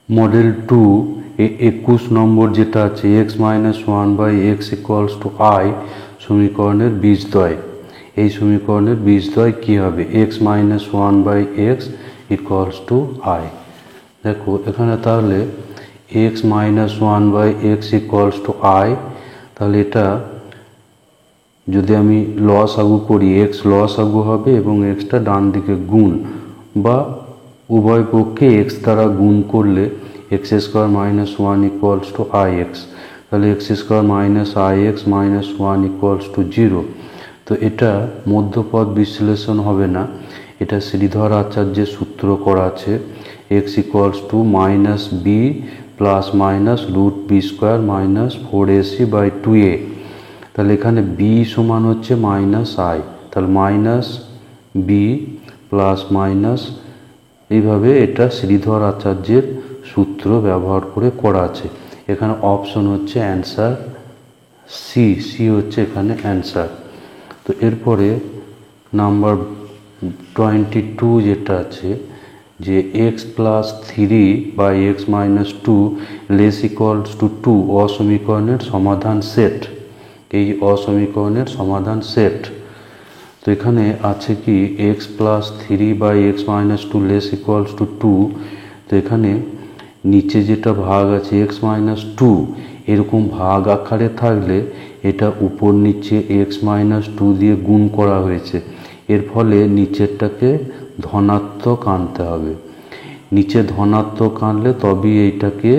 Model 2 এ 21 নম্বর যেটা আছে x-1/x = i সমীকরণের বীজদ্বয়। এই সমীকরণের বীজদ্বয় কি হবে? x-1/x = i। দেখো এখানে তাহলে x-1/x = i, তাহলে এটা যদি আমি লসাগু করি x লসাগু হবে এবং xটা ডান দিকে গুণ, বা উভয় পক্ষে x দ্বারা গুণ করলে x² - 1 = ix, তাহলে x² - ix - 1 = 0। তো এটা মধ্যপদ বিশ্লেষণ হবে না, এটা শ্রীধর আচার্যের সূত্র করা আছে x = -b ± √b² - 4ac/2a। তাহলে এখানে b সমান হচ্ছে -i, তাহলে -b ± এইভাবে এটা শ্রীধর আচার্যের সূত্র ব্যবহার করে করা আছে। এখানে অপশন হচ্ছে অ্যান্সার সি হচ্ছে এখানে অ্যান্সার। তো এরপরে নাম্বার 22 যেটা আছে যে x + 3/x - 2 ≤ 2 অসমীকরণের সমাধান সেট। এই অসমীকরণের সমাধান সেট, তো এখানে আছে কি x + 3/x - 2 ≤ 2। তো এখানে নিচে যেটা ভাগ আছে x - 2 এরকম ভাগ আকারে থাকলে এটা উপর নিচে x - 2 দিয়ে গুণ করা হয়েছে, এর ফলে নিচেরটাকে ধনাত্মক আনতে হবে। নিচে ধনাত্মক আনলে তবেই এইটাকে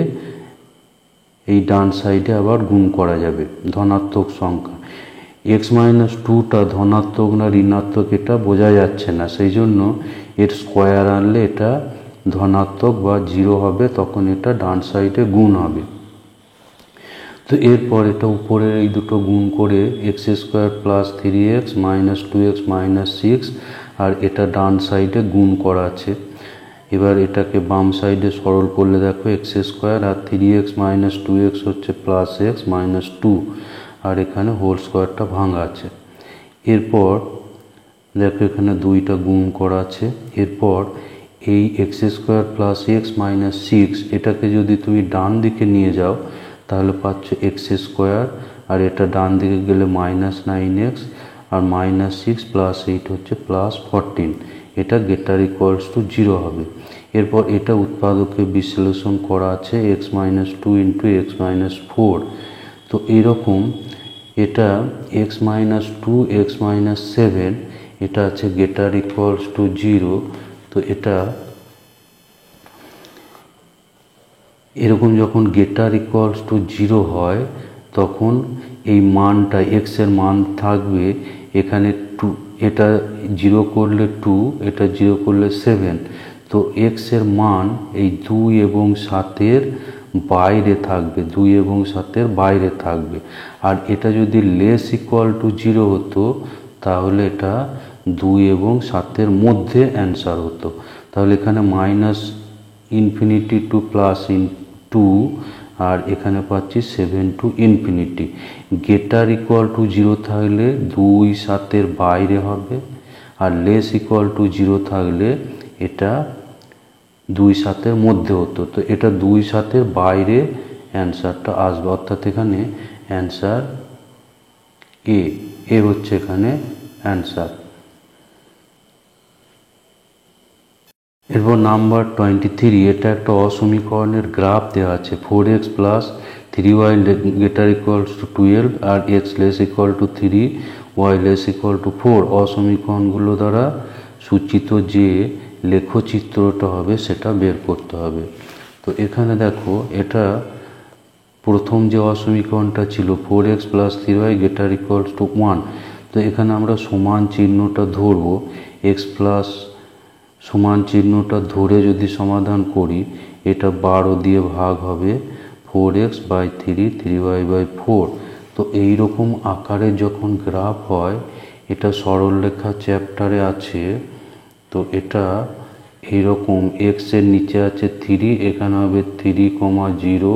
এই ডান সাইডে আবার গুণ করা যাবে ধনাত্মক সংখ্যা। x - 2টা ধনাত্মক না ঋণাত্মক এটা বোঝা যাচ্ছে না, সেই জন্য এর স্কোয়ার আনলে এটা ধনাত্মক বা 0 হবে, তখন এটা ডান সাইডে গুণ হবে। তো এরপর এটা উপরে এই দুটো গুণ করে x² + 3x - 2x - 6, আর এটা ডান সাইডে গুণ করা আছে। এবার এটাকে বাম সাইডে সরল করলে দেখো x² আর 3x - 2x হচ্ছে +x - 2, আর এখানে হোল স্কোয়ারটা ভাঙা আছে। এরপর দেখো এখানে দুইটা গুণ করা আছে। এরপর এই x² + x - 6 এটাকে যদি তুমি ডান দিকে নিয়ে যাও তাহলে পাচ্ছ x², আর এটা ডান দিকে গেলে -9x, আর -6 + 8 হচ্ছে +14। এটা > 0 হবে। এরপর এটা উৎপাদকে বিশ্লেষণ করা আছে x - 2 × x - 4। তো এইরকম এটা x - 2 x - 7 এটা আছে > 0। তো এটা এরকম যখন > 0 হয় তখন এই মানটা x এর মান থাকবে এখানে 2, এটা 0 করলে 2, এটা 0 করলে 7। তো x এর মান এই 2 এবং 7 এর বাইরে থাকবে, 2 এবং 7 এর বাইরে থাকবে। আর এটা যদি <= 0 হতো তাহলে এটা 2 এবং 7 এর মধ্যে অ্যান্সার হতো। তাহলে এখানে -∞ to +2, আর এখানে পাচ্ছি 7 to ∞। > 0 থাকলে 2 7 এর বাইরে হবে, আর <= 0 থাকলে এটা 2 7 এর মধ্যে হতো। তো এটা 2 7 এর বাইরে অ্যান্সারটা আসবে, অর্থাৎ এখানে অ্যান্সার এ হচ্ছে এখানে অ্যান্সার। এরপর নাম্বার 23 এটা একটা অসমীকরণের গ্রাফ দেওয়া আছে 4x + 3y > 12 আর x <= 3 y <= 4 অসমীকরণগুলো দ্বারা সূচিত যে লেখচিত্রটা হবে সেটা বের করতে হবে। তো এখানে দেখো এটা প্রথম যে অসমীকরণটা ছিল 4x + 3y > 1। তো এখানে আমরা সমান চিহ্নটা ধরবো, x প্লাস সমান চিহ্নটা ধরে যদি সমাধান করি এটা 12 দিয়ে ভাগ হবে 4x/3 3y/4। তো এইরকম আকারে যখন গ্রাফ হয়, এটা সরলরেখা চ্যাপ্টারে আছে। তো এটা এইরকম x এর নিচে আছে 3, এখানে হবে 3, 0,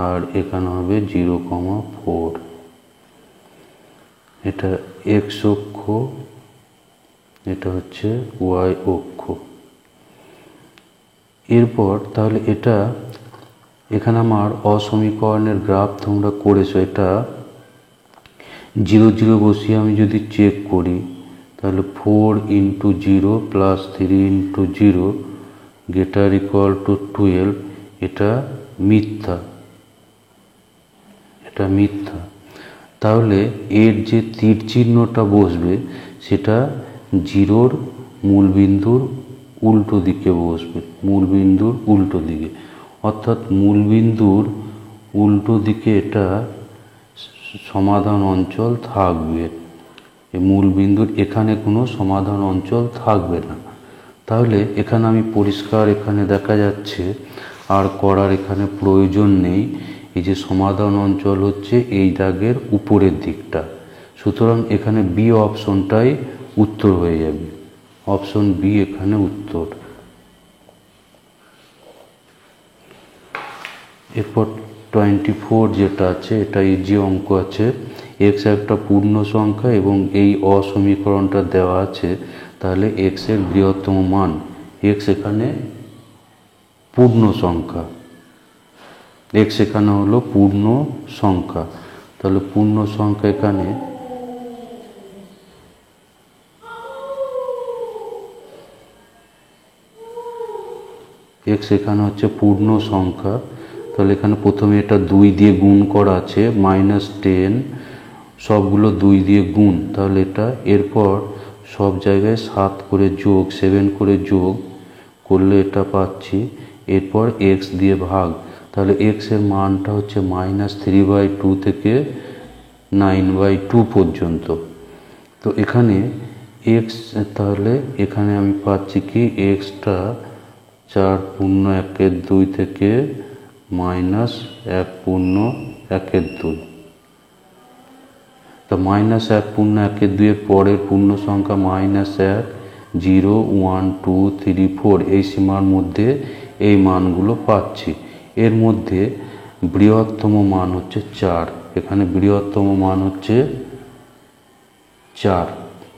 আর এখানে হবে 0, 4। এটা x অক্ষ, এটা হচ্ছে y অক্ষ। এরপর তাহলে এটা এখানে আমার অসমীকরণের গ্রাফ তোমরা করেছো, এটা 0 0 বসিয়ে আমি যদি চেক করি তাহলে 4 × 0 + 3 × 0 greater equal to 12, এটা মিথ্যা, এটা মিথ্যা। তাহলে এর যে তীর চিহ্নটা বসবে সেটা 0-র মূলবিন্দুর উল্টো দিকে বসবে, মূলবিন্দুর উল্টো দিকে, অর্থাৎ মূলবিন্দুর উল্টো দিকে এটা সমাধান অঞ্চল থাকবে। এই মূলবিন্দুর এখানে কোনো সমাধান অঞ্চল থাকবে না। তাহলে এখানে আমি পরিষ্কার এখানে দেখা যাচ্ছে, আর করার এখানে প্রয়োজন নেই। এই যে সমাধান অঞ্চল হচ্ছে এই দাগের উপরের দিকটা, সুতরাং এখানে বি অপশনটাই উত্তর হয়ে যাবে, অপশন বি এখানে উত্তর। এরপর 24 যেটা আছে, এটা ইজি অঙ্ক আছে। এক্স একটা পূর্ণ সংখ্যা এবং এই অসমীকরণটা দেওয়া আছে, তাহলে এক্স এর বৃহত্তম মান, এক্স এখানে পূর্ণ সংখ্যা, এক্স এখানে হলো পূর্ণ সংখ্যা, তাহলে পূর্ণ সংখ্যা এখানে এক্স এখানে হচ্ছে পূর্ণ সংখ্যা। তাহলে এখানে প্রথমে এটা 2 দিয়ে গুণ করা আছে, -10, সবগুলো 2 দিয়ে গুণ, তাহলে এটা এরপর সব জায়গায় 7 করে যোগ, 7 করে যোগ করলে এটা পাচ্ছি, এরপর এক্স দিয়ে ভাগ, তাহলে এক্স এর মানটা হচ্ছে -3/2 থেকে 9/2 পর্যন্ত। তো এখানে এক্স, তাহলে এখানে আমি পাচ্ছি কি এক্সটা 4·1/2 থেকে -1·1/2, তো -1·1/2 এর পরের পূর্ণ সংখ্যা -1, 0, 1, 2, 3, 4 এই সীমার মধ্যে এই মানগুলো পাচ্ছি। এর মধ্যে বৃহত্তম মান হচ্ছে 4, এখানে বৃহত্তম মান হচ্ছে 4,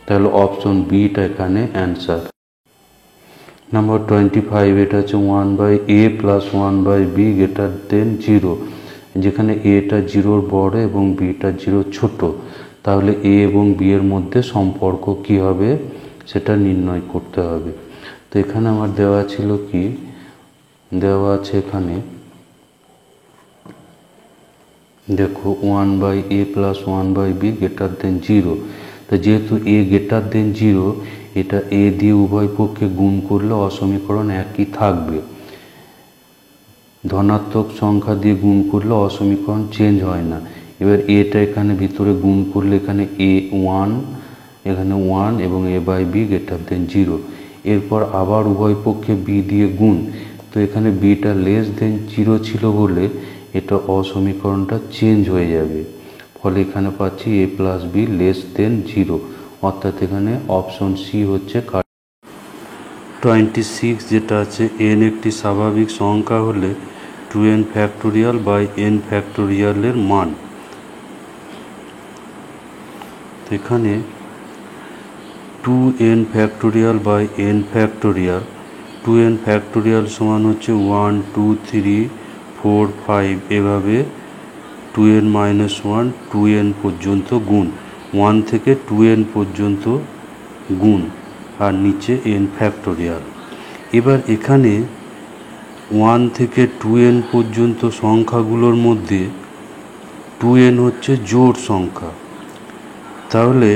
তাহলে অপশন বিটা এখানে অ্যান্সার। নাম্বার 25, এটা হচ্ছে 1/a + 1/b > 0, যেখানে এটা 0-র বড় এবং বিটা 0 ছোট, তাহলে এ এবং বি এর মধ্যে সম্পর্ক কি হবে সেটা নির্ণয় করতে হবে। তো এখানে আমার দেওয়া ছিল কি, দেওয়া আছে এখানে দেখো 1/a + 1/b > 0, তো যেহেতু a > 0, এটা এ দিয়ে উভয় পক্ষে গুণ করলে অসমীকরণ একই থাকবে, ধনাত্মক সংখ্যা দিয়ে গুণ করলে অসমীকরণ চেঞ্জ হয় না। এবার এটা এখানে ভিতরে গুণ করলে এখানে a1, এখানে 1 এবং a/b > 0, এরপর আবার উভয় পক্ষে b দিয়ে গুণ, তো এখানে বিটা <0 ছিল বলে এটা অসমীকরণটা চেঞ্জ হয়ে যাবে, ফলে এখানে পাচ্ছি a + b <0, অর্থাৎ এখানে অপশন সি হচ্ছে। 26 যেটা আছে, n একটি স্বাভাবিক সংখ্যা হলে 2n ফ্যাক্টোরিয়াল বাই n ফ্যাক্টোরিয়ালের মান। এখানে 2n factorial by n factorial, 2n factorial সমান হচ্ছে 1, 2, 3, 4, 5 এভাবে 2n - 1 2n পর্যন্ত গুণ, 1 থেকে 2n পর্যন্ত গুণ, আর নিচে n ফ্যাক্টোরিয়াল। এবার এখানে 1 থেকে 2n পর্যন্ত সংখ্যাগুলোর মধ্যে 2n হচ্ছে জোড় সংখ্যা, তাহলে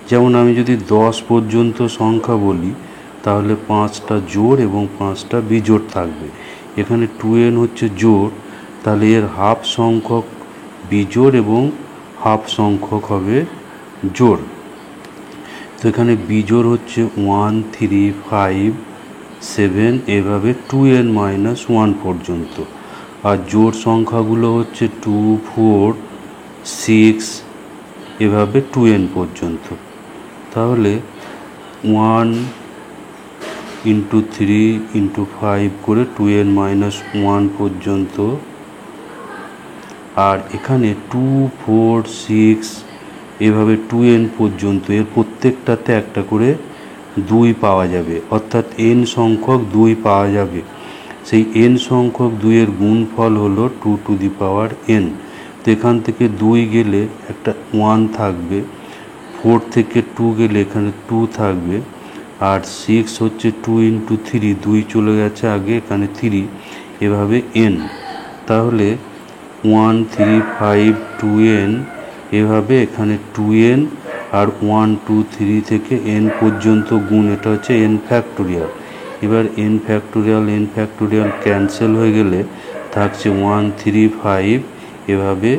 যেমন আমি যদি 10 পর্যন্ত সংখ্যা বলি তাহলে 5টা জোড় এবং 5টা বিজোড় থাকবে। এখানে 2n হচ্ছে জোড়, তাহলে এর হাফ সংখ্যক বিজোড় এবং হাফ সংখ্যক হবে জোড়। তো এখানে বিজোড় হচ্ছে 1, 3, 5, 7 এভাবে 2n - 1 পর্যন্ত, আর জোড় সংখ্যাগুলো হচ্ছে 2, 4, 6 এভাবে 2n পর্যন্ত। তাহলে 1 × 3 × 5 করে 2n - 1 পর্যন্ত, আর এখানে 2, 4, 6 এভাবে 2n পর্যন্ত, এর প্রত্যেকটাতে একটা করে 2 পাওয়া যাবে, অর্থাৎ n সংখ্যক 2 পাওয়া যাবে। সেই n সংখ্যক 2-এর গুণফল হলো 2 টু দি পাওয়ার n। তো এখান থেকে 2 গেলে একটা 1 থাকবে, 4 থেকে 2 গেলে এখানে 2 থাকবে, আর 6 হচ্ছে 2 ইন্টু 3, 2 চলে গেছে আগে, এখানে 3, এভাবে n। তাহলে 1 3 5 2n, এভাবে এখানে 2n আর 1 2 3 থেকে n পর্যন্ত গুণ, এটা হচ্ছে n ফ্যাক্টোরিয়াল। এবার n ফ্যাক্টোরিয়াল ক্যান্সেল হয়ে গেলে থাকছে 1 3 5, এভাবে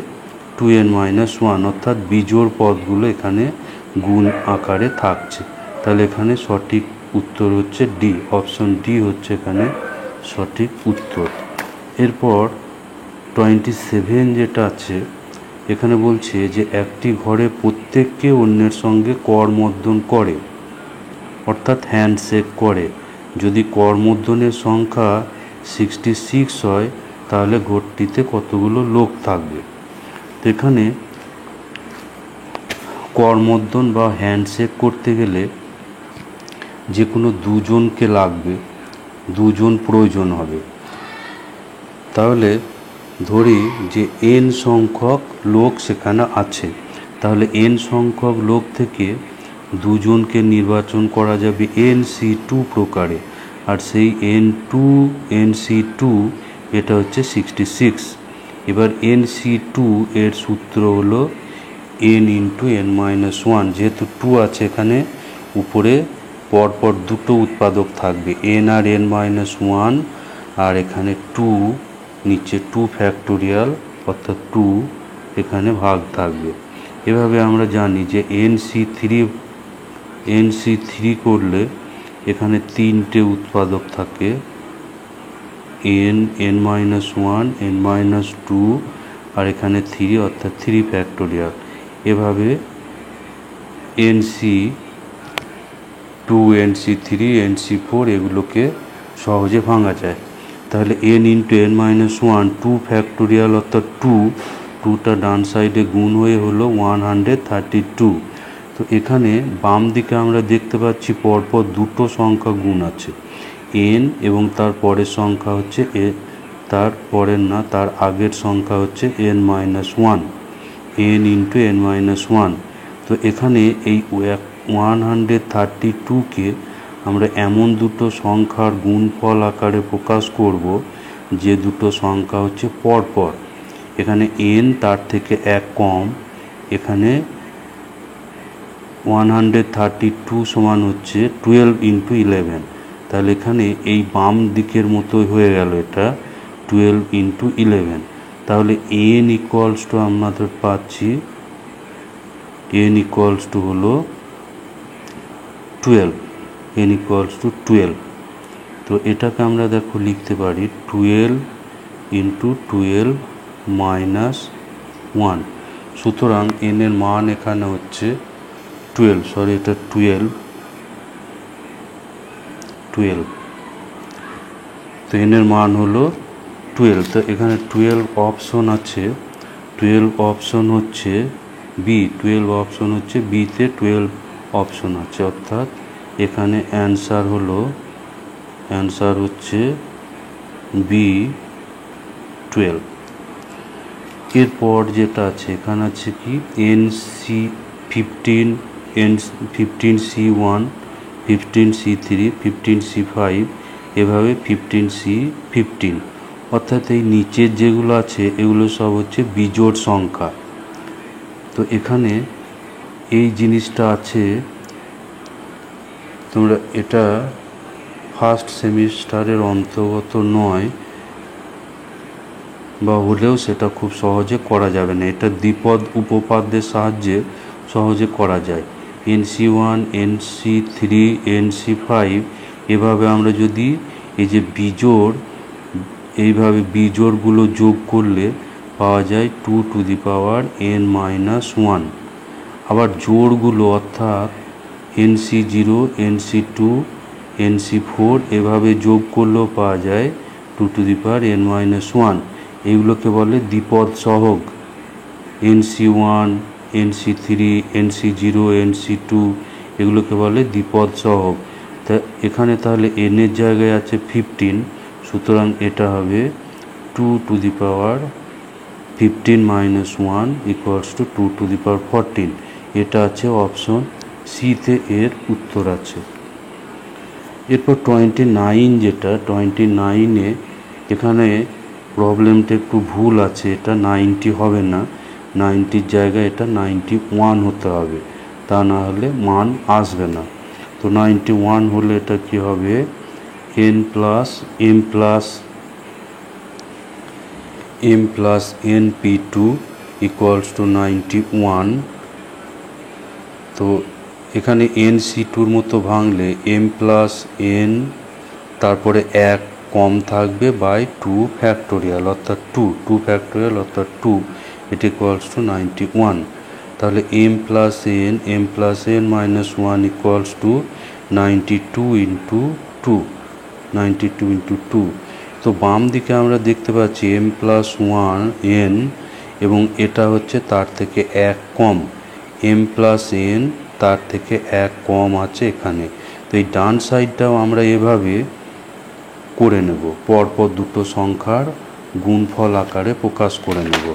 2n মাইনাস 1, অর্থাৎ বিজোড় পদগুলো এখানে গুণ আকারে থাকছে। তাহলে এখানে সঠিক উত্তর হচ্ছে ডি, অপশন ডি হচ্ছে এখানে সঠিক উত্তর। এরপর 27 যেটা আছে, এখানে বলছে যে একটি ঘরে প্রত্যেককে অন্যের সঙ্গে করমর্দন করে, অর্থাৎ হ্যান্ডশেক করে। যদি করমর্দনের সংখ্যা 66 হয় তাহলে ঘরটিতে কতগুলো লোক থাকবে। তো এখানে করমর্দন বা হ্যান্ডশেক করতে গেলে যে কোনো দুজনকে লাগবে, দুজন প্রয়োজন হবে। তাহলে ধরি যে n সংখ্যক লোক সেখানে আছে, তাহলে n সংখ্যক লোক থেকে দুজনকে নির্বাচন করা যাবে NC2 প্রকারে, আর সেই NC2 এটা হচ্ছে 66। এবার NC2 এর সূত্র হলো n ইন্টু n-1। যেহেতু 2 আছে এখানে, উপরে পরপর দুটো উৎপাদক থাকবে, n আর n-1, আর এখানে 2, নিচে 2 ফ্যাক্টোরিয়াল, অর্থাৎ 2 এখানে ভাগ থাকবে। এভাবে আমরা জানি যে NC3 করলে এখানে 3টে উৎপাদক থাকে, n-1, n-2, আর এখানে 3, অর্থাৎ 3 ফ্যাক্টোরিয়াল। এভাবে NC2, NC3, NC4 এগুলোকে সহজে ভাঙা যায়। তাহলে n ইন্টু n-1, 2 ফ্যাক্টোরিয়াল, অর্থাৎ 2টা ডান সাইডে গুণ হয়ে হলো 132। তো এখানে বাম দিকে আমরা দেখতে পাচ্ছি পরপর দুটো সংখ্যা গুণ আছে, n এবং তার পরের সংখ্যা হচ্ছে তার পরের না, তার আগের সংখ্যা হচ্ছে n-1, n ইন্টু n-1। তো এখানে এই 132কে আমরা এমন দুটো সংখ্যার গুণফল আকারে প্রকাশ করব যে দুটো সংখ্যা হচ্ছে পরপর। এখানে n তার থেকে 1 কম, এখানে 132 সমান হচ্ছে 12 ইন্টু 11। তাহলে এখানে এই বাম দিকের মতো হয়ে গেল, এটা 12 ইন্টু 11। তাহলে n ইকুয়ালস টু আমাদের পাচ্ছি, n ইকুয়ালস টু হলো 12, n ইকুয়ালস টু 12। তো এটাকে আমরা দেখো লিখতে পারি 12 ইন্টু 12 মাইনাস 1। সুতরাং n এর মান এখানে হচ্ছে 12, সরি এটা 12। তো n এর মান হলো 12। তো এখানে 12 অপশন আছে, 12 অপশন হচ্ছে বি, 12 অপশন হচ্ছে বিতে 12 অপশন আছে, অর্থাৎ এখানে অ্যান্সার হচ্ছে B12। এরপর যেটা আছে এখানে আছে কি NC15, N15C1, 15C3, 15C5, এভাবে 15C15। অর্থাৎ এই নিচের যেগুলো আছে এগুলো সব হচ্ছে বিজোড় সংখ্যা। তো এখানে এই জিনিসটা আছে, তোমরা এটা ফার্স্ট সেমিস্টারের অন্তর্গত নয়, বা হলেও সেটা খুব সহজে করা যাবে না, এটা দ্বিপদ উপপাদ্যের সাহায্যে সহজে করা যায়। NC1, NC3, NC5, এভাবে আমরা যদি এই যে এইভাবে বিজোড়গুলো যোগ করলে পাওয়া যায় 2 টু দি পাওয়ার n-1। আবার জোড়গুলো অর্থাৎ NC0, NC2, NC4 এভাবে যোগ করলেও পাওয়া যায় 2 টু দি পাওয়ার n-1। এগুলোকে বলে দ্বিপদ সহগ। NC1, NC3, NC0, NC2 এগুলোকে বলে দ্বিপদ সহগ। তা এখানে তাহলে n এর জায়গায় আছে 15, সুতরাং এটা হবে 2 to the power 15 minus 1 equals to 2 to the power 14। এটা আছে অপশন সিতে এর উত্তর আছে। এরপর 29 যেটা 29-এ এখানে প্রবলেমটা একটু ভুল আছে, এটা 90 হবে না, 90-র জায়গায় এটা 91 হতে হবে, তা না হলে মান আসবে না। তো 91 হলে এটা কি হবে, m plus np2 equals to 91। তো এখানে nc2-র মতো ভাঙলে m প্লাস n তারপরে 1 কম থাকবে বাই 2 ফ্যাক্টোরিয়াল অর্থাৎ 2 ফ্যাক্টোরিয়াল অর্থাৎ 2, এটা ইকুয়ালস টু 91। তাহলে m plus n minus 1 equals two 92 into 2। তো বাম দিকে আমরা দেখতে পাচ্ছি m প্লাস 1 n এবং এটা হচ্ছে তার থেকে 1 কম, m প্লাস n তার থেকে 1 কম আছে এখানে। তো এই ডান সাইডটাও আমরা এভাবে করে নেব, পরপর দুটো সংখ্যার গুণফল আকারে প্রকাশ করে নেব।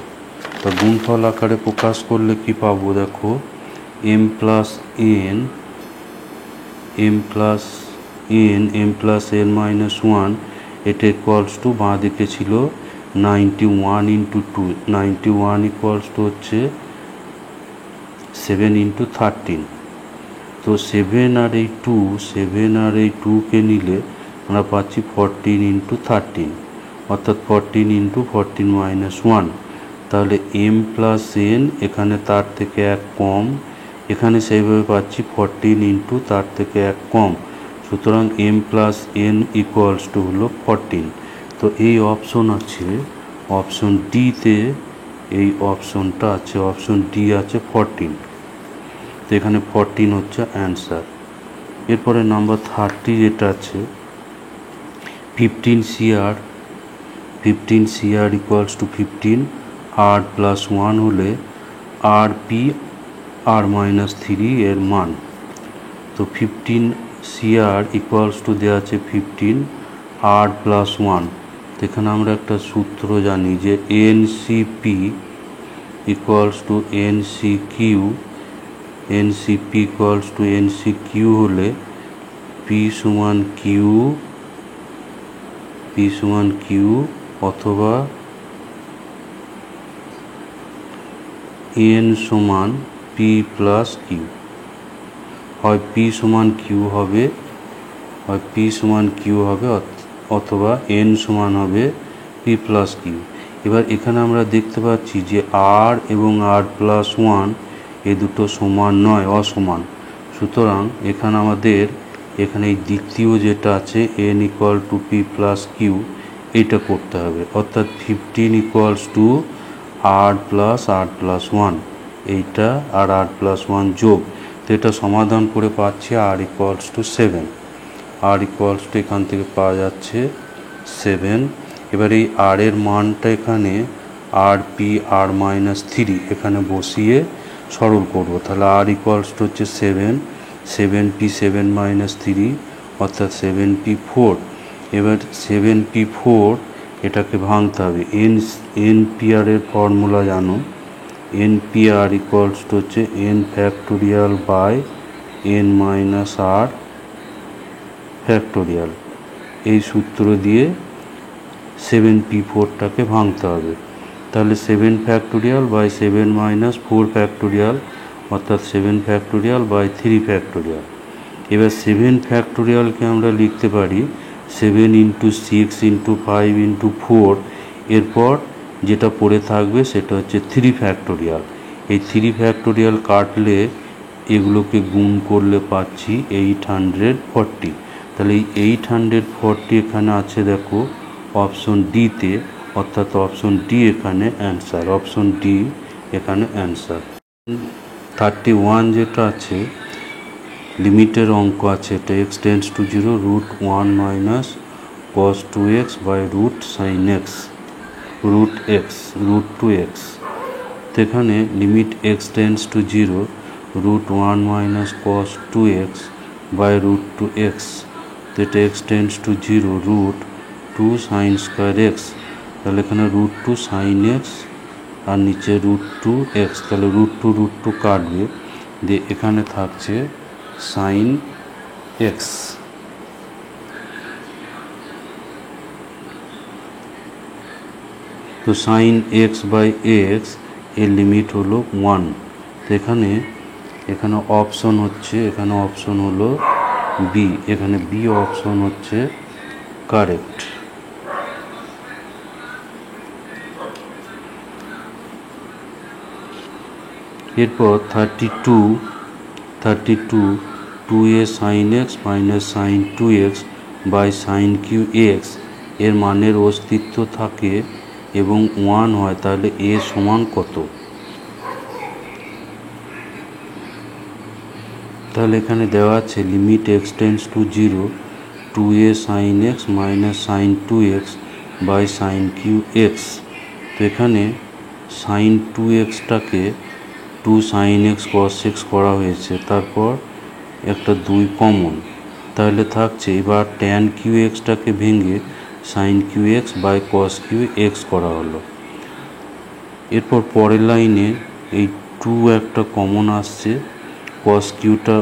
তো গুণফল আকারে প্রকাশ করলে কি পাবো, দেখো m প্লাস n মাইনাস 1 এটা ইকুয়ালস টু বাঁ দিকে ছিল 91 ইন্টু 2, 91 ইকুয়ালস টু হচ্ছে 7 ইন্টু 13। তো 7 আর এই 2কে নিলে আমরা পাচ্ছি 14 ইন্টু 13 অর্থাৎ 14 ইন্টু 14 মাইনাস 1। তাহলে m প্লাস n এখানে তার থেকে 1 কম, এখানে সেইভাবে পাচ্ছি 14 ইন্টু তার থেকে 1 কম, সুতরাং m plus n equals to হলো 14। তো এই অপশন আছে অপশন ডিতে, এই অপশনটা আছে অপশন ডি আছে 14। তো এখানে 14 হচ্ছে অ্যান্সার। এরপরে নাম্বার 30 যেটা আছে 15 CR equals to 15 r plus 1 হলে rp r মাইনাস 3 এর মান। তো 15 CR ইকুয়ালস টু দেওয়া আছে 15 r প্লাস 1। তো এখানে আমরা একটা সূত্র জানি যে NCP equals to NCQ, NCP equals to NCQ হলে P সমান Q অথবা N সমান P প্লাস Q। হয় P সমান Q হবে অথবা N সমান হবে P প্লাস Q। এবার এখানে আমরা দেখতে পাচ্ছি যে R এবং R প্লাস 1 এই দুটো সমান নয়, অসমান, সুতরাং এখানে আমাদের এখানে এই দ্বিতীয় যেটা আছে n equal to P plus Q এইটা করতে হবে, অর্থাৎ 15 ইকুয়ালস টু R প্লাস 1 এইটা আর R প্লাস 1 যোগ। তো এটা সমাধান করে পাচ্ছি R equals to 7, R equals to এখান থেকে পাওয়া যাচ্ছে 7। এবার এই R এর মানটা এখানে RP R মাইনাস 3 এখানে বসিয়ে সরল করবো, তাহলে R ইকুয়ালস টু হচ্ছে 7P 7 মাইনাস 3 অর্থাৎ 7P4। এবার 7P4 এটাকে ভাঙতে হবে, NPR এর ফর্মুলা জানো, NPR ইকুয়ালস টু হচ্ছে n factorial by n minus r factorial. এই সূত্র দিয়ে 7P4টাকে ভাঙতে হবে, তাহলে 7 ফ্যাক্টোরিয়াল বাই 7 মাইনাস 4 ফ্যাক্টোরিয়াল অর্থাৎ 7 ফ্যাক্টোরিয়াল বাই 3 ফ্যাক্টোরিয়াল। এবার 7 ফ্যাক্টোরিয়ালকে আমরা লিখতে পারি 7 ইন্টু 6 ইন্টু 5 ইন্টু 4, এরপর যেটা পড়ে থাকবে সেটা হচ্ছে 3 ফ্যাক্টোরিয়াল। এই 3 ফ্যাক্টোরিয়াল কাটলে এগুলোকে গুণ করলে পাচ্ছি 840। তাহলে এই 840 এখানে আছে দেখো অপশন ডিতে, অর্থাৎ অপশন ডি এখানে অ্যান্সার, অপশন ডি এখানে অ্যান্সার। 31 যেটা আছে লিমিটের অঙ্ক আছে, এটা x tends to 0 √1 minus cos 2x by √sin x √2x। তো এখানে limit x tends to 0 √1 minus cos 2x by root two X, তো এটা X tends to zero, root two sine square X, তাহলে এখানে রুট টু সাইন এক্স আর নিচে root two X, তাহলে root two কাটবে, দিয়ে এখানে থাকছে সাইন এক্স। তো সাইন এক্স বাই এক্স এর লিমিট হলো 1। তো এখানে অপশন হচ্ছে, এখানে অপশন হলো বি, এখানে বি অপশন হচ্ছে কারেক্ট। এরপর 32 2a sine X minus sine 2x by sine Q X এর মানের অস্তিত্ব থাকে এবং 1 হয়, তাহলে এ সমান কত? তাহলে এখানে দেওয়া আছে limit X tends to zero 2a sine X minus sine 2x by sine Q X. তো এখানে সাইন 2xটাকে 2 সাইন এক্স কস এক্স করা হয়েছে, তারপর একটা 2 কমন, তাহলে থাকছে এবার ট্যান কিউ এক্সটাকে ভেঙে sine Q X by cos Q X করা হলো। এরপর পরের লাইনে এই 2 একটা কমন আসছে, কস কিউটা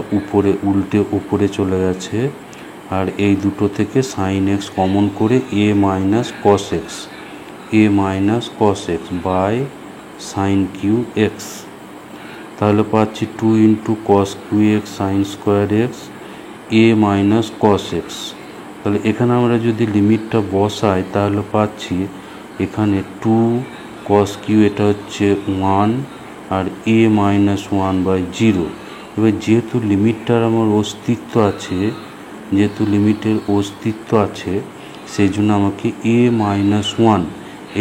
উপরে চলে গেছে, আর এই দুটো থেকে সাইন এক্স কমন করে a minus cos x by sine Q x, তাহলে পাচ্ছি 2 into cos Q x sine square x a minus cos x. তাহলে এখানে আমরা যদি লিমিটটা বসাই তাহলে পাচ্ছি এখানে 2 কস কিউ এটা হচ্ছে 1 আর এ মাইনাস 1 বাই 0। এবার যেহেতু লিমিটটার আমার অস্তিত্ব আছে, সেই জন্য আমাকে এ মাইনাস 1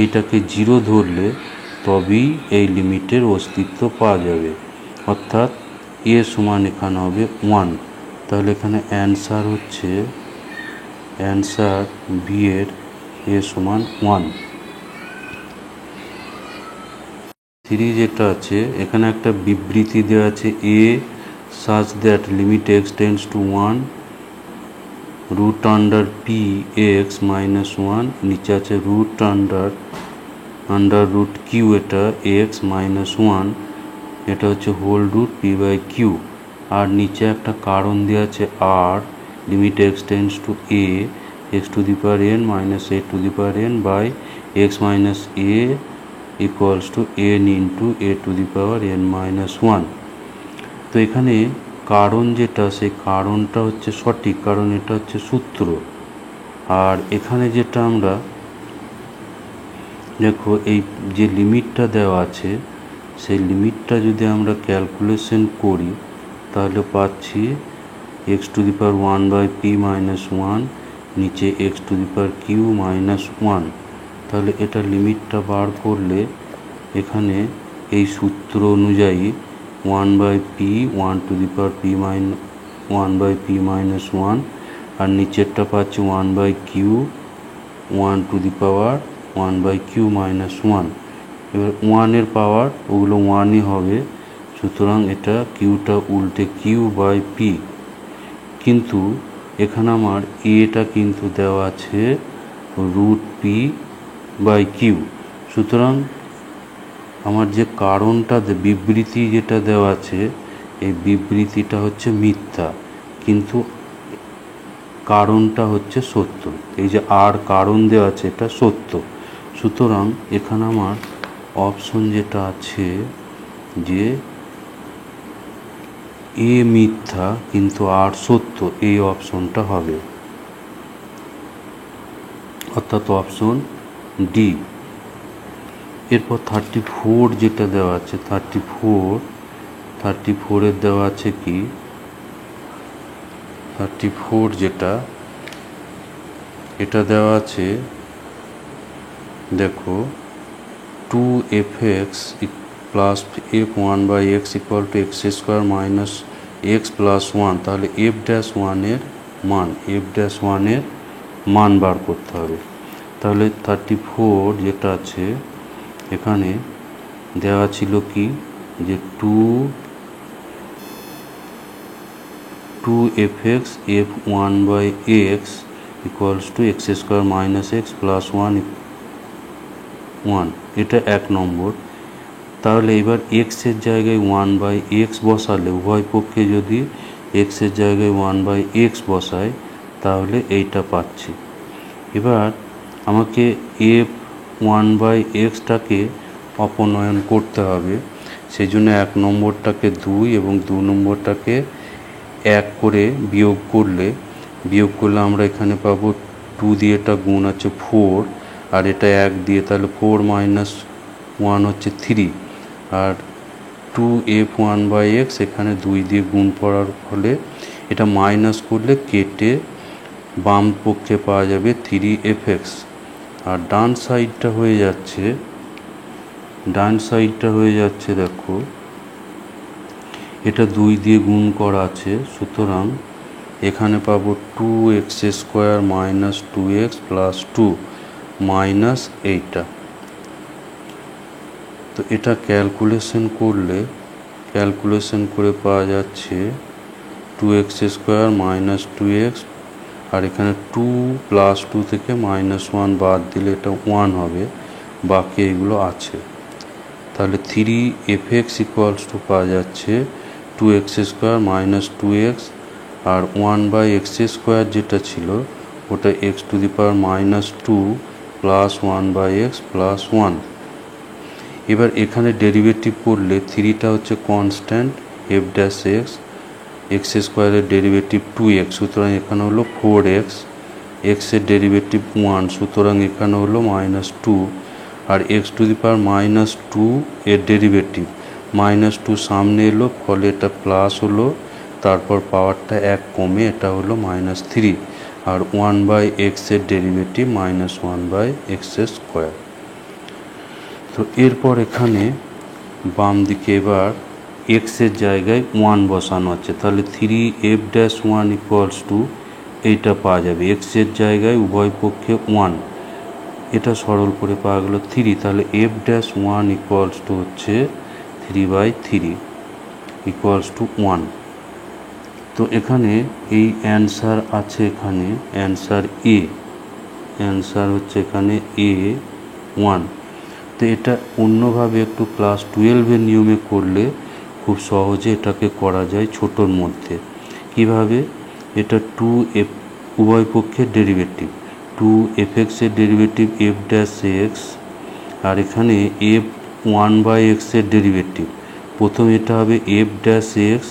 এইটাকে 0 ধরলে তবেই এই লিমিটের অস্তিত্ব পাওয়া যাবে, অর্থাৎ এ সমান এখানে হবে 1। তাহলে এখানে অ্যান্সার বি এর এ সমান 1। 3 যেটা আছে এখানে একটা বিবৃতি দেওয়া আছে a such that limit x tends to 1 root under p x minus 1, নিচে আছে রুট আন্ডার রুট কিউ, এটা এক্স মাইনাস 1, এটা হচ্ছে whole root p by q, আর নিচে একটা কারণ দেওয়া আছে আর limit x tends to a x to the power n minus a to the power n by x minus a equals to n into a to the power n minus 1। তো এখানে কারণ যেটা, সেই কারণটা হচ্ছে সঠিক, কারণ এটা হচ্ছে সূত্র। আর এখানে যেটা আমরা দেখো, এই যে লিমিটটা দেওয়া আছে সেই লিমিটটা যদি আমরা ক্যালকুলেশন করি তাহলে পাচ্ছি x to the power 1 by p minus 1, নিচে x to the power q minus 1। তাহলে এটা লিমিটটা বার করলে এখানে এই সূত্র অনুযায়ী 1 by p 1 to the power p minus 1 by p minus 1, আর নিচেরটা পাচ্ছি 1 by q 1 to the power 1 by q minus 1। এবার 1 এর পাওয়ার ওগুলো 1ই হবে, সুতরাং এটা কিউটা উল্টে কিউ বাই পি। কিন্তু এখানে আমার এটা কিন্তু দেওয়া আছে রুট পি বাই কিউ, সুতরাং আমার যে কারণটা বিবৃতি যেটা দেওয়া আছে এই বিবৃতিটা হচ্ছে মিথ্যা, কিন্তু কারণটা হচ্ছে সত্য। এই যে আর কারণ দেওয়া আছে এটা সত্য, সুতরাং এখানে আমার অপশন যেটা আছে যে এ মিথ্যা কিন্তু আর সত্য, এই অপশনটা হবে, অর্থাৎ অপশন ডি। এরপর 34 যেটা দেওয়া আছে 34 দেওয়া আছে কি 34 যেটা এটা দেওয়া আছে, দেখো 2f(x) plus f1 by x equal to x square minus x plus 1, তাহলে f'1 এর মান বার করতে হবে। তাহলে 34 যেটা আছে এখানে দেওয়া ছিল কি যে two f x f one by x equals to x square minus x plus one, এটা 1 নম্বর। তাহলে এবার এক্সের জায়গায় 1/x বসালে, উভয় পক্ষে যদি এক্সের জায়গায় 1/x বসায় তাহলে এইটা পাচ্ছি। এবার আমাকে এফ 1/xটাকে অপনয়ন করতে হবে, সেই জন্য 1 নম্বরটাকে 2 এবং 2 নম্বরটাকে 1 করে বিয়োগ করলে আমরা এখানে পাবো 2 দিয়ে এটা গুণ আছে 4, আর এটা 1 দিয়ে, তাহলে 4 - 1 হচ্ছে 3, আর 2f1/x এখানে 2 দিয়ে গুণ করার ফলে এটা মাইনাস করলে কেটে বাম পক্ষে পাওয়া যাবে 3fx। আর ডান সাইডটা হয়ে যাচ্ছে দেখো, এটা 2 দিয়ে গুণ করা আছে, সুতরাং এখানে পাবো 2x² - 2x + 2 মাইনাস এইটা। তো এটা ক্যালকুলেশন করে পাওয়া যাচ্ছে 2x² - 2x, আর এখানে 2 + 2 থেকে -1 বাদ দিলে এটা 1 হবে, বাকি এগুলো আছে। তাহলে 3fx ইকুয়ালস টু পাওয়া যাচ্ছে 2x² - 2x, আর 1/x² যেটা ছিল ওটা x⁻² - 2 + 1/x + 1। এবার এখানে ডেরিভেটিভ করলে 3টা হচ্ছে কনস্ট্যান্ট f'(x), x² এর ডেরিভেটিভ 2x, সুতরাং এখানে হলো 4x, x এর ডেরিভেটিভ 1, সুতরাং এখানে হলো -2, আর x⁻² এর ডেরিভেটিভ -2 সামনে এলো, ফলে এটা প্লাস হলো, তারপর পাওয়ারটা 1 কমে এটা হলো -3, আর 1/x এর ডেরিভেটিভ -1/x²। তো এরপর এখানে বাম দিকে এবার x এর জায়গায় 1 বসানো আছে, তাহলে 3f'1 ইকুয়ালস টু এইটা পাওয়া যাবে, x এর জায়গায় উভয় পক্ষে 1, এটা সরল করে পাওয়া গেল 3, তাহলে f'1 ইকুয়ালস টু হচ্ছে 3/3 ইকুয়ালস টু 1। তো এখানে এই অ্যান্সার আছে, এখানে অ্যান্সার হচ্ছে এখানে A1। তো এটা অন্যভাবে একটু ক্লাস 12-এর নিয়মে করলে খুব সহজে এটাকে করা যায় ছোটোর মধ্যে। কিভাবে? এটা 2f উভয় পক্ষের ডেরিভেটিভ, 2fx এর ডেরিভেটিভ f'(x), আর এখানে f1/x এর ডেরিভেটিভ, প্রথম এটা হবে f'(x),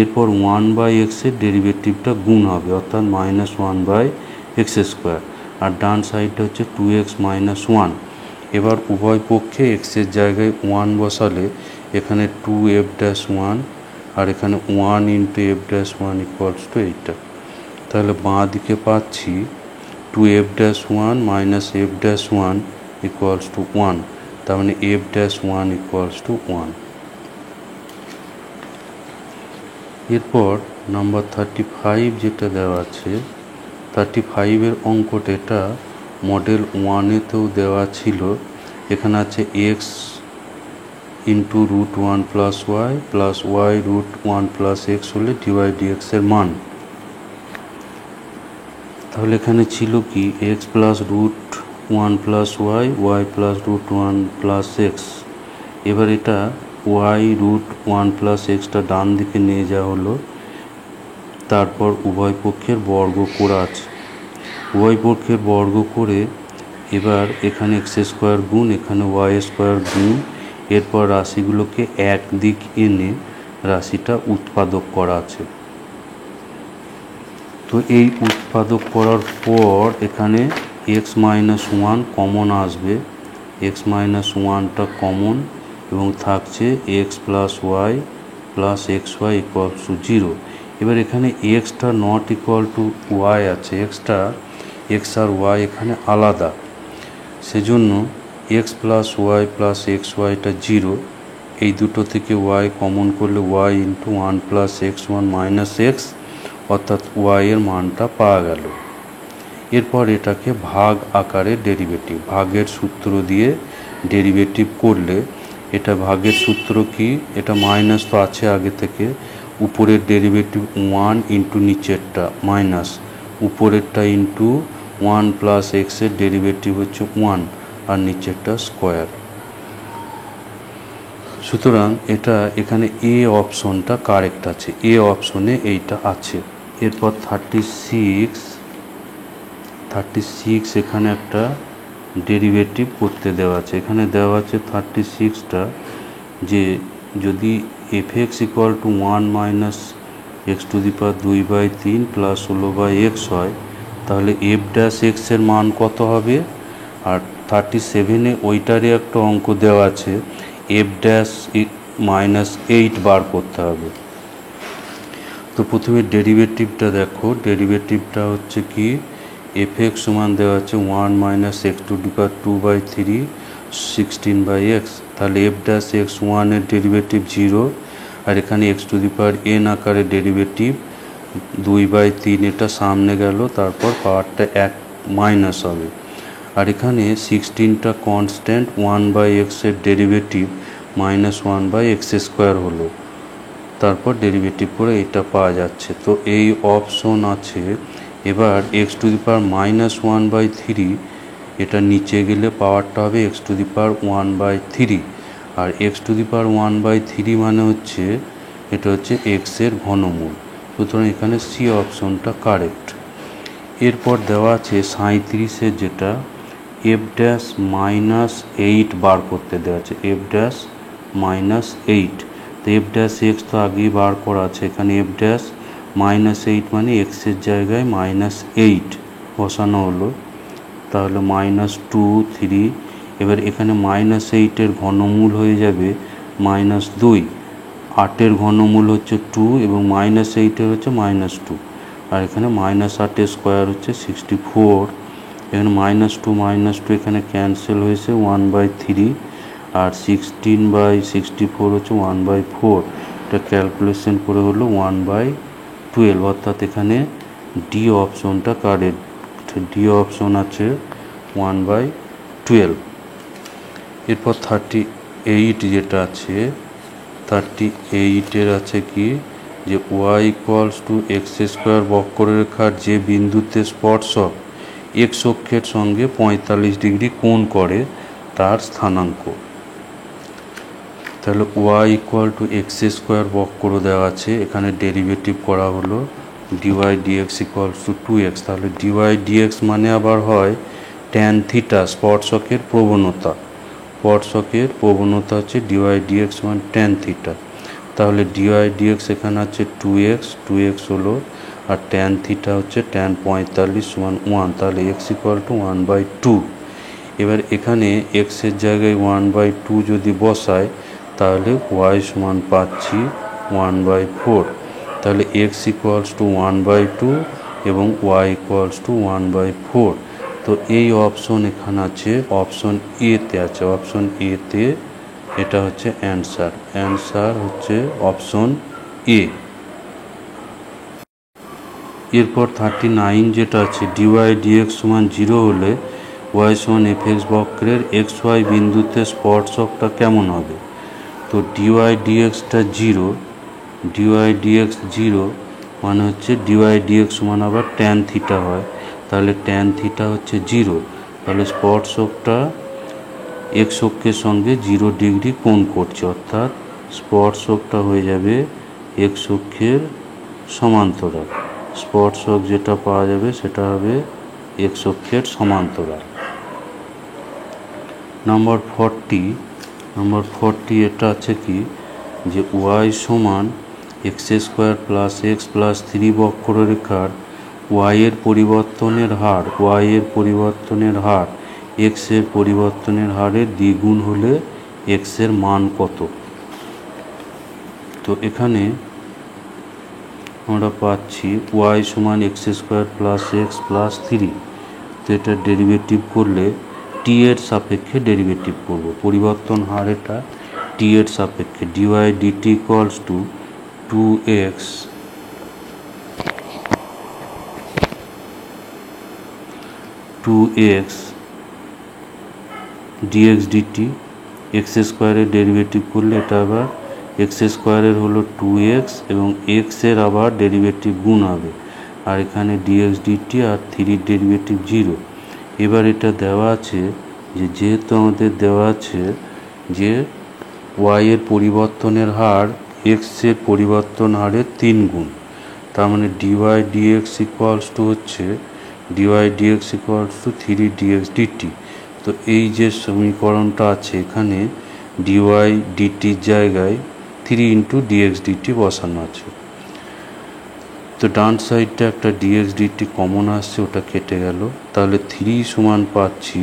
এরপর 1/x এর ডেরিভেটিভটা গুণ হবে, অর্থাৎ -1/x², আর ডান সাইডটা হচ্ছে 2x - 1। এবার উভয় পক্ষে x এর জায়গায় 1 বসালে এখানে 2f'1, আর এখানে 1 × f'1 ইকুয়ালস টু এইটা। তাহলে বাঁ দিকে পাচ্ছি 2f'1 - f'1 ইকুয়ালস টু 1, তার মানে f'1 ইকুয়ালস টু 1। এরপর নাম্বার 35 যেটা দেওয়া আছে, 35-এর অঙ্কটা এটা মডেল 1-এতেও দেওয়া ছিল। এখানে আছে x × √1 + y + y √1 + x হলে dy/dx এর মান। তাহলে এখানে ছিল কি x + √1 + y, y + √1 + x। এবার এটা y √1 + xটা ডান দিকে নিয়ে যাওয়া হলো, তারপর উভয় পক্ষের বর্গ করা আছে, উভয় পক্ষের বর্গ করে এবার এখানে x² গুণ, এখানে y² গুণ, এরপর রাশিগুলোকে এক দিক এনে রাশিটা উৎপাদক করা আছে। তো এই উৎপাদক করার পর এখানে x - 1 কমন আসবে, x - 1টা কমন, এবং থাকছে x + y + xy equals to 0। এবার এখানে xটা নট ইকুয়াল টু y আছে, x আর y এখানে আলাদা, সেজন্য x + y + xyটা 0, এই দুটো থেকে y কমন করলে y × 1 + x1 - x, অর্থাৎ y এর মানটা পাওয়া গেল। এরপর এটাকে ভাগ আকারে ডেরিভেটিভ, ভাগের সূত্র দিয়ে ডেরিভেটিভ করলে, এটা ভাগের সূত্র কি, এটা মাইনাস তো আছে আগে থেকে, উপরের ডেরিভেটিভ 1 ইন্টু নিচেরটা মাইনাস উপরেরটা ইন্টু 1 প্লাস এক্সের ডেরিভেটিভ হচ্ছে 1 আর নিচেরটা স্কোয়ার। সুতরাং এটা এখানে এ অপশনটা কারেক্ট আছে, এ অপশনে এইটা আছে। এরপর 36 এখানে একটা ডেরিভেটিভ করতে দেওয়া আছে। এখানে দেওয়া আছে 36টা যে যদি F x equal two 1 minus x to the power 2/3 plus 16/x হয়, তাহলে এফ ড্যাশ এক্সের মান কত হবে। আর 37-এ ওইটারই একটা অঙ্ক দেওয়া আছে, এফ ড্যাশ -8 বার করতে হবে। তো প্রথমে ডেরিভেটিভটা দেখো, ডেরিভেটিভটা হচ্ছে কি এফ এক্স সমান দেওয়া আছে 1 minus x to the power 2/3 16/x, তাহলে এফ ড্যাশ এক্স 1-এর ডেরিভেটিভ 0 আর এখানে x to the power n আকারে ডেরিভেটিভ 2/3, এটা সামনে গেল, তারপর পাওয়ারটা 1 মাইনাস হবে। আর এখানে 16টা কনস্ট্যান্ট 1/x-এর ডেরিভেটিভ -1/x² হলো, তারপর ডেরিভেটিভ করে এটা পাওয়া যাচ্ছে। তো এই অপশন আছে। এবার এক্স টু দি পাওয়ার -1/3 এটা নিচে গেলে পাওয়ারটা হবে এক্স টু দি পাওয়ার 1/3 আর এক্স টু দি পাওয়ার 1/3 মানে হচ্ছে এটা হচ্ছে এক্সের ঘনমূল। সুতরাং এখানে সি অপশনটা কারেক্ট। এরপর দেওয়া আছে 37-এর যেটা এফ ড্যাশ -8 বার করতে দেওয়া আছে, এফ ড্যাশ -8। তো এফ ড্যাশ এক্স তো আগেই বার করা আছে, এখানে এফ ড্যাশ -8 মানে এক্সের জায়গায় -8 বসানো হলো, তাহলে -2 3। এবার এখানে -8-এর ঘনমূল হয়ে যাবে -2, 8-এর ঘনমূল হচ্ছে 2 এবং -8-এর হচ্ছে -2 আর এখানে -8-এর স্কোয়ার হচ্ছে 64। এখানে -2 এখানে ক্যান্সেল হয়েছে 1/3 আর 16/64 হচ্ছে 1/4, এটা ক্যালকুলেশন করে হলো 1/12, অর্থাৎ এখানে ডি অপশনটা কারেক্ট, ডি অপশন আছে 1/12। এরপর 38 যেটা আছে, 38-এর আছে কি যে y ইকুয়ালস টু x² বক্ররেখার যে বিন্দুতে স্পর্শক এক্স অক্ষের সঙ্গে 45 ডিগ্রি কোণ করে তার স্থানাঙ্ক। তাহলে y ইকুয়াল টু x² বক্র দেওয়া আছে, এখানে ডেরিভেটিভ করা হলো dy dx equals to 2x। তাহলে dy dx মানে আবার হয় tan থিটা, স্পর্শকের প্রবণতা, স্পর্শকের প্রবণতা হচ্ছে dy dx মান tan থিটা। তাহলে dy dx এখানে আছে 2x হলো আর tan থিটা হচ্ছে tan 45 সমান 1, তাহলে x ইকুয়াল টু 1/2। এবার এখানে এক্সের জায়গায় 1/2 যদি বসায় তাহলে y সমান পাচ্ছি 1/4, তাহলে x ইকুয়ালস টু 1/2 এবং y ইকুয়ালস টু 1/4। তো এই অপশন এখানে আছে, অপশন এতে আছে, অপশন এতে এটা হচ্ছে অ্যান্সার, অ্যান্সার হচ্ছে অপশন এ। এরপর 39 যেটা আছে dy dx সমান 0 হলে y সমান fx বক্রের xy বিন্দুতে স্পর্শকটা কেমন হবে। তো dy dxটা 0, dy dx 0 মানে হচ্ছে dy dx সমান আবার tan থিটা হয়, তাহলে tan থিটা হচ্ছে 0, তাহলে স্পর্শকটা এক্স অক্ষের সঙ্গে 0 ডিগ্রি কোণ করছে, অর্থাৎ স্পর্শকটা হয়ে যাবে এক্স অক্ষের সমান্তরাল, স্পর্শক যেটা পাওয়া যাবে সেটা হবে এক্স অক্ষের সমান্তরাল। নম্বর 40 এটা আছে কি যে y সমান x² প্লাস x প্লাস 3 বক্ররেখার y এর পরিবর্তনের হার x এর পরিবর্তনের হারের দ্বিগুণ হলে x এর মান কত। তো এখানে আমরা পাচ্ছি y সমান x² প্লাস x প্লাস 3, তো এটা ডেরিভেটিভ করলে t এর সাপেক্ষে ডেরিভেটিভ করব, পরিবর্তন হার এটা t এর সাপেক্ষে, dy dt equals to 2x dx dt, x² এর ডেরিভেটিভ করলে এটা আবার এক্স স্কোয়ারের হলো 2x এবং এক্সের আবার ডেরিভেটিভ গুণ হবে, আর এখানে ডিএক্স ডিটি আর 3 ডেরিভেটিভ 0। এবার এটা দেওয়া আছে যেহেতু আমাদের দেওয়া আছে যে y এর পরিবর্তনের হার x এর পরিবর্তন হারের 3 গুণ, তার মানে ডিওয়াই ডিএক্স ইকুয়ালস টু হচ্ছে d y d x equals to 3 d x d t. তো এই যে সমীকরণটা আছে এখানে ডিওয়াই ডিটির জায়গায় 3 ইন্টু ডিএক্স ডিটি বসানো আছে। তো ডান সাইডটা একটা ডিএক্স ডিটি কমন আসছে, ওটা কেটে গেল, তাহলে 3 সমান পাচ্ছি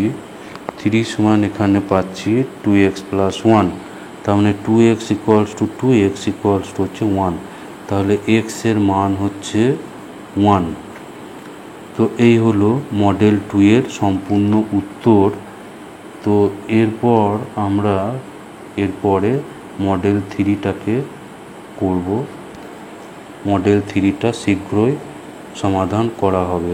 3 সমান এখানে পাচ্ছি 2x প্লাস 1, তার মানে 2x equals to 2x equals to হচ্ছে 1, তাহলে x এর মান হচ্ছে 1। তো এই হলো মডেল 2 এর সম্পূর্ণ উত্তর। তো এরপর আমরা এরপরে মডেল 3টাকে করব। মডেল 3টা শীঘ্রই সমাধান করা হবে।